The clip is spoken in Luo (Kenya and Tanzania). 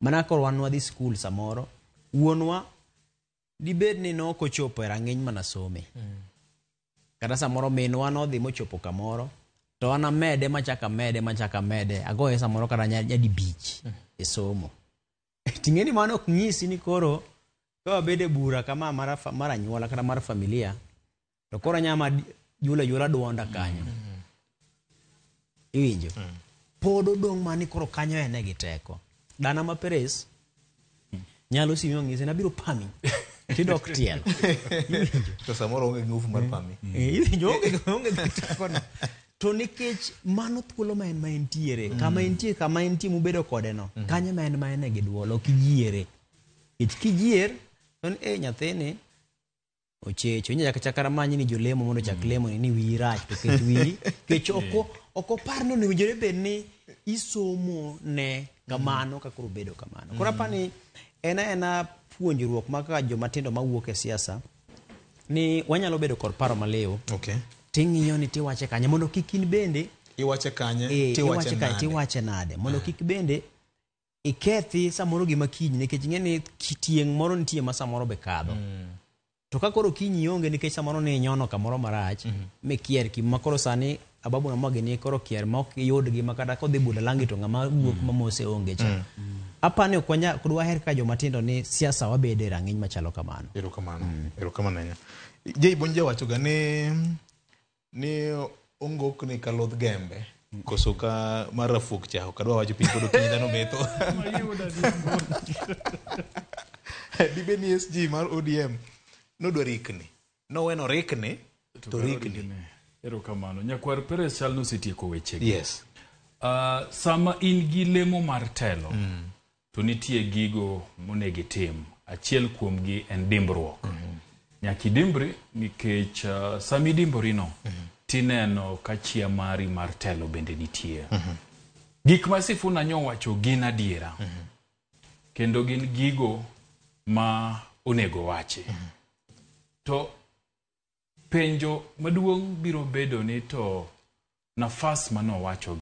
Mana koro wan wadhi skul samoro, wuonwa dibed ni no kochopo e rang'iny mana some. Kata samoro minwa no dhi mochopo kamoro, to ana mede machaka mede, agoye samoro kata nyadi bich e somo. Ting'eni mano ok nyisi ni koro ka wabede bura kama mar anyuola kata mar familia, to koro nyama yula duonda kanyo. Iwinjo? Pod odong' mani koro kanyo ene gi teko. Dana ma Peres nyalo simi ng'ise nabiro pami. Tidok tielo. To samoro onge ngufu mar pami. Iwinjo onge teko no. To nikech mano thuolo ma en tiere, kama entie mubedo kode no, kanyo ma en gi duol, ok ijiere. Kijier, to nyathini ochecho, nyaka chakara manyi ni jolemo mondo chak lemo ni wiyi rach, to ket wiyi, kech oko par ni winjore bed ni isomo ne kamano ka koro bedo kamano. Koro apani ena puonjruok ma kaka joma tindo mawuok e siasa ni wanyalo bedo kod paro maliw. Okay. Ting'iyo ni tiwache kanye mondo kik in bende iwache kanye tiwache nade mondo kik bende ikethi samoro gima kiny nikech ing'eni tieng' moro nitie ma samoro be kadho. To ka koro kiny ionge nikech samoro ni nyono kamoro marach mikier gima koro sani ababu na magini koro kier ma ok yud gima kata kodhi bula langi to ng'ama wuok mamose onge cha. Apani okwanya kudwa her ka joma tindo ni siasa wabede rang'iny machalo kamano. Erokamano nya. Jay Bonja wacho ga ni ongok ni kalodh gembe koso ka marafuk cha kadwa wacho piny kodo kiny dhano metho. Dibe ni SG mar ODM nodwa rikni. Noweno rikni to rikni. Erokamano. Nyakwar Peres chal nosetieko weche. Yes. Sama in gi lemo mar telo, to nitie gigo monegi tim. Achiel kuomgi en dimbruok. Nyaki dimbri nikech sami dimbori no, tineno ka chia mari mar telo bende nitie. Gik ma Sifuna nyowacho gin adiera. Kendo gin gigo ma onego wache. To penjo maduong' biro bedo ni to nafas mano wacho